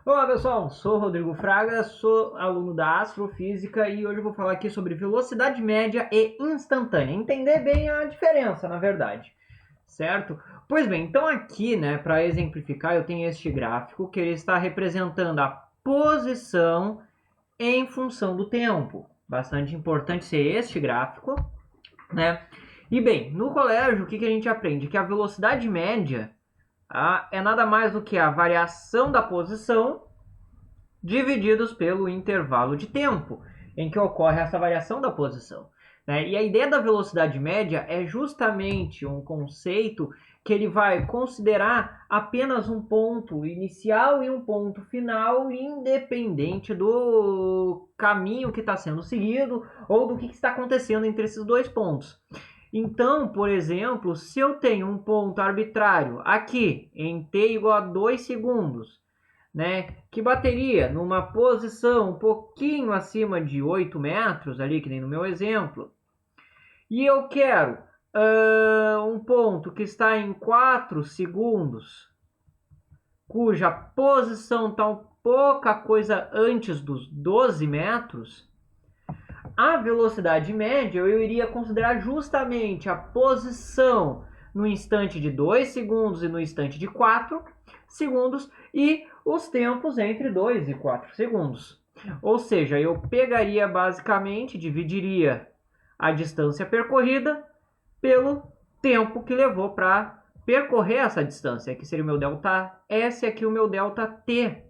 Olá pessoal, sou o Rodrigo Fraga, sou aluno da Astrofísica e hoje eu vou falar aqui sobre velocidade média e instantânea. Entender bem a diferença, na verdade, certo? Pois bem, então aqui, né, para exemplificar, eu tenho este gráfico que ele está representando a posição em função do tempo. Bastante importante ser este gráfico, né? E bem, no colégio, o que a gente aprende? Que a velocidade média é nada mais do que a variação da posição divididos pelo intervalo de tempo em que ocorre essa variação da posição. Né? E a ideia da velocidade média é justamente um conceito que ele vai considerar apenas um ponto inicial e um ponto final, independente do caminho que está sendo seguido ou do que está acontecendo entre esses dois pontos. Então, por exemplo, se eu tenho um ponto arbitrário aqui em t igual a 2 segundos, né, que bateria numa posição um pouquinho acima de 8 metros, ali que nem no meu exemplo, e eu quero um ponto que está em 4 segundos, cuja posição está um pouca coisa antes dos 12 metros, a velocidade média eu iria considerar justamente a posição no instante de 2 segundos e no instante de 4 segundos e os tempos entre 2 e 4 segundos. Ou seja, eu pegaria basicamente, dividiria a distância percorrida pelo tempo que levou para percorrer essa distância. Aqui seria o meu delta S, aqui o meu delta T.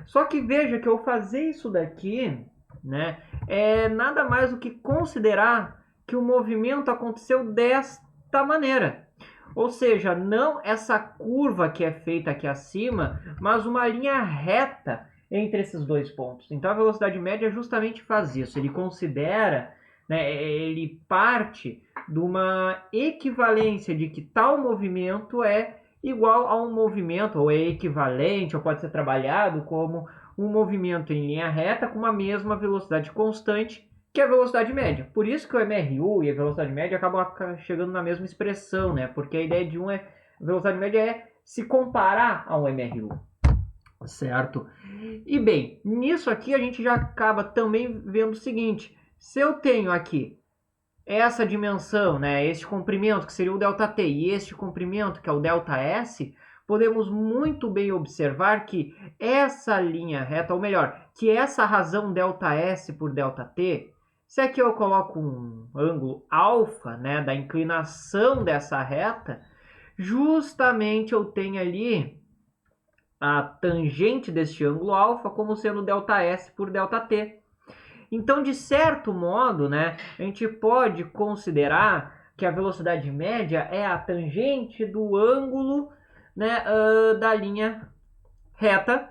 Só que veja que eu fazer isso daqui, né, é nada mais do que considerar que o movimento aconteceu desta maneira. Ou seja, não essa curva que é feita aqui acima, mas uma linha reta entre esses dois pontos. Então a velocidade média justamente faz isso. Ele considera, né, ele parte de uma equivalência de que tal movimento é igual a um movimento, ou é equivalente, ou pode ser trabalhado como um movimento em linha reta com uma mesma velocidade constante, que é a velocidade média. Por isso que o MRU e a velocidade média acabam chegando na mesma expressão, né? Porque a ideia de a velocidade média é se comparar ao MRU, certo? E bem, nisso aqui a gente já acaba também vendo o seguinte: se eu tenho aqui essa dimensão, né, este comprimento que seria o ΔT e este comprimento que é o ΔS, podemos muito bem observar que essa linha reta, ou melhor, que essa razão ΔS por ΔT, se aqui eu coloco um ângulo alfa, né, da inclinação dessa reta, justamente eu tenho ali a tangente deste ângulo alfa como sendo ΔS por ΔT. Então, de certo modo, né, a gente pode considerar que a velocidade média é a tangente do ângulo, né, da linha reta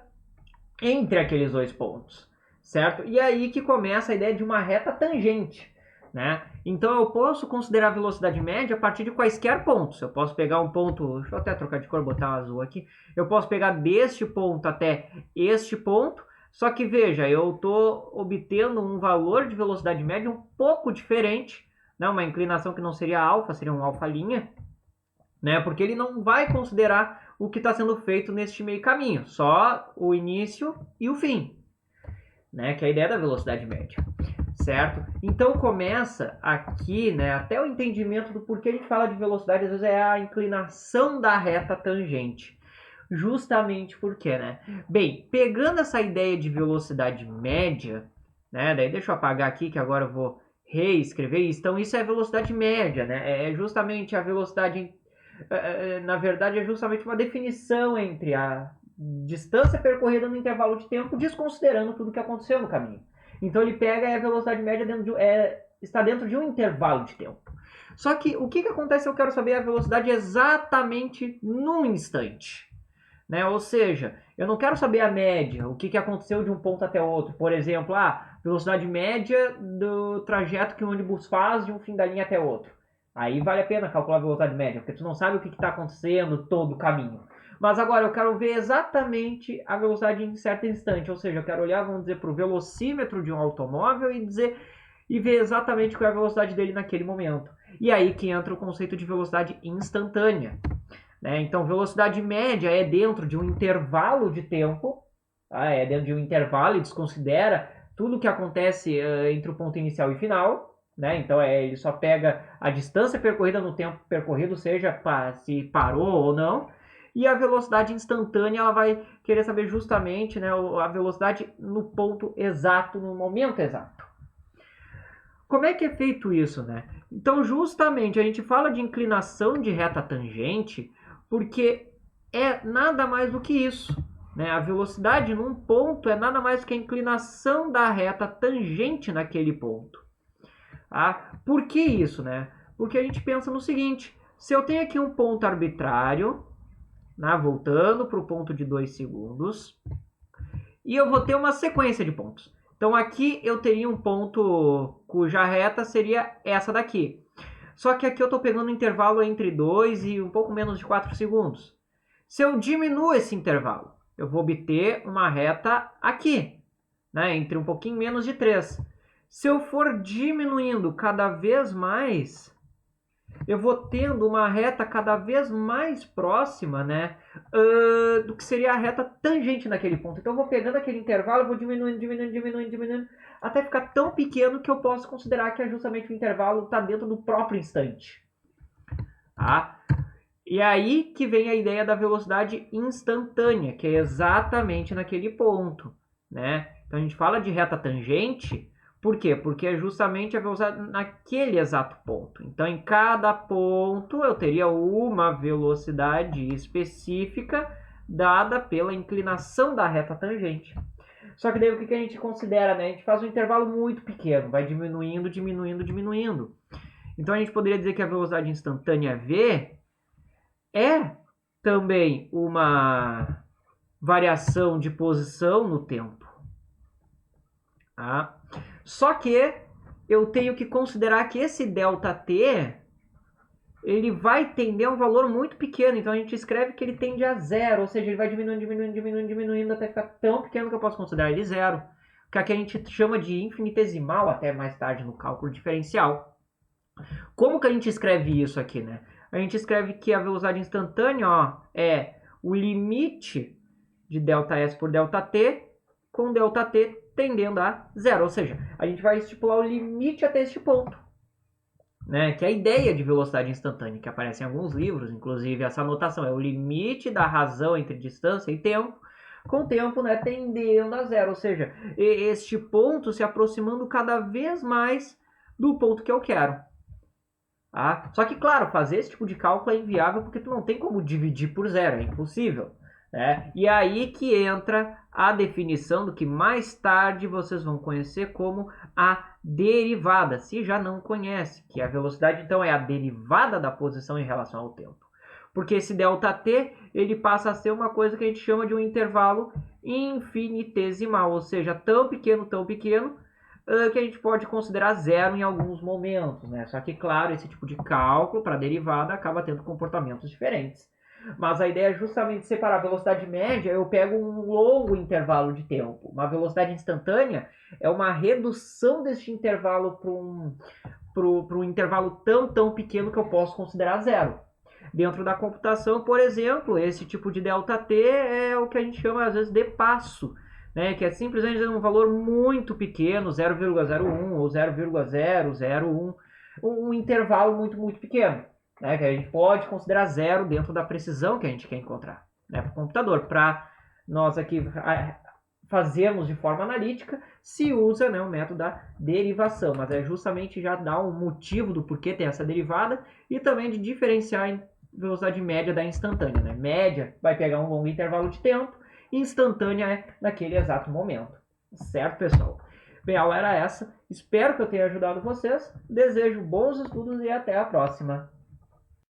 entre aqueles dois pontos, certo? E aí que começa a ideia de uma reta tangente, né? Então eu posso considerar a velocidade média a partir de quaisquer pontos. Eu posso pegar um ponto, deixa eu até trocar de cor, botar um azul aqui. Eu posso pegar deste ponto até este ponto. Só que veja, eu estou obtendo um valor de velocidade média um pouco diferente, né? Uma inclinação que não seria alfa, seria um alfa linha, né? Porque ele não vai considerar o que está sendo feito neste meio caminho, só o início e o fim, né? Que é a ideia da velocidade média, certo? Então começa aqui, né? Até o entendimento do porquê a gente fala de velocidade, às vezes é a inclinação da reta tangente. Justamente porque, né? Bem, pegando essa ideia de velocidade média, né? Daí deixa eu apagar aqui que agora eu vou reescrever isso. Então isso é velocidade média, né? É justamente a velocidade, na verdade é justamente uma definição entre a distância percorrida no intervalo de tempo, desconsiderando tudo que aconteceu no caminho. Então ele pega a velocidade média está dentro de um intervalo de tempo. Só que o que acontece? Eu quero saber a velocidade exatamente num instante. Né? Ou seja, eu não quero saber a média, o que aconteceu de um ponto até outro. Por exemplo, a velocidade média do trajeto que um ônibus faz de um fim da linha até outro. Aí vale a pena calcular a velocidade média, porque tu não sabe o que está acontecendo todo o caminho. Mas agora eu quero ver exatamente a velocidade em certo instante. Ou seja, eu quero olhar, vamos dizer, para o velocímetro de um automóvel e ver exatamente qual é a velocidade dele naquele momento. E aí que entra o conceito de velocidade instantânea. Né? Então, velocidade média é dentro de um intervalo de tempo, É dentro de um intervalo e desconsidera tudo que acontece entre o ponto inicial e final, né? Então ele só pega a distância percorrida no tempo percorrido, seja se parou ou não. E a velocidade instantânea, ela vai querer saber justamente, né, a velocidade no ponto exato, no momento exato. Como é que é feito isso, né? Então, justamente, a gente fala de inclinação de reta tangente porque é nada mais do que isso. Né? A velocidade num ponto é nada mais do que a inclinação da reta tangente naquele ponto. Por que isso, né? Porque a gente pensa no seguinte, se eu tenho aqui um ponto arbitrário, né, voltando para o ponto de 2 segundos, e eu vou ter uma sequência de pontos. Então aqui eu teria um ponto cuja reta seria essa daqui. Só que aqui eu estou pegando um intervalo entre 2 e um pouco menos de 4 segundos. Se eu diminuo esse intervalo, eu vou obter uma reta aqui, né, entre um pouquinho menos de 3. Se eu for diminuindo cada vez mais, eu vou tendo uma reta cada vez mais próxima, né, do que seria a reta tangente naquele ponto. Então eu vou pegando aquele intervalo, vou diminuindo, até ficar tão pequeno que eu posso considerar que é justamente o intervalo está dentro do próprio instante. E aí que vem a ideia da velocidade instantânea, que é exatamente naquele ponto, né? Então a gente fala de reta tangente, por quê? Porque é justamente a velocidade naquele exato ponto. Então, em cada ponto, eu teria uma velocidade específica dada pela inclinação da reta tangente. Só que daí o que a gente considera, né? A gente faz um intervalo muito pequeno, vai diminuindo. Então, a gente poderia dizer que a velocidade instantânea V é também uma variação de posição no tempo. Só que eu tenho que considerar que esse ΔT ele vai tender a um valor muito pequeno. Então a gente escreve que ele tende a zero, ou seja, ele vai diminuindo até ficar tão pequeno que eu posso considerar ele zero. Que aqui a gente chama de infinitesimal até mais tarde no cálculo diferencial. Como que a gente escreve isso aqui, né? A gente escreve que a velocidade instantânea é o limite de ΔS por ΔT com ΔT tendendo a zero, ou seja, a gente vai estipular o limite até este ponto, né? Que é a ideia de velocidade instantânea, que aparece em alguns livros, inclusive essa anotação é o limite da razão entre distância e tempo, com o tempo, né, tendendo a zero, ou seja, este ponto se aproximando cada vez mais do ponto que eu quero. Só que, claro, fazer esse tipo de cálculo é inviável porque tu não tem como dividir por zero, é impossível. E aí que entra a definição do que mais tarde vocês vão conhecer como a derivada, se já não conhece, que a velocidade então é a derivada da posição em relação ao tempo. Porque esse ΔT ele passa a ser uma coisa que a gente chama de um intervalo infinitesimal, ou seja, tão pequeno, que a gente pode considerar zero em alguns momentos, né? Só que, claro, esse tipo de cálculo para derivada acaba tendo comportamentos diferentes. Mas a ideia é justamente separar a velocidade média, eu pego um longo intervalo de tempo. Uma velocidade instantânea é uma redução deste intervalo para um intervalo tão pequeno que eu posso considerar zero. Dentro da computação, por exemplo, esse tipo de ΔT é o que a gente chama às vezes de passo, né? Que é simplesmente um valor muito pequeno, 0,01 ou 0,001, um intervalo muito pequeno. Né, que a gente pode considerar zero dentro da precisão que a gente quer encontrar, né, para o computador. Para nós aqui fazermos de forma analítica, se usa, né, o método da derivação, mas é justamente já dar um motivo do porquê tem essa derivada e também de diferenciar em velocidade média da instantânea. Né? Média vai pegar um longo intervalo de tempo, instantânea é naquele exato momento. Certo, pessoal? Bem, a aula era essa. Espero que eu tenha ajudado vocês. Desejo bons estudos e até a próxima.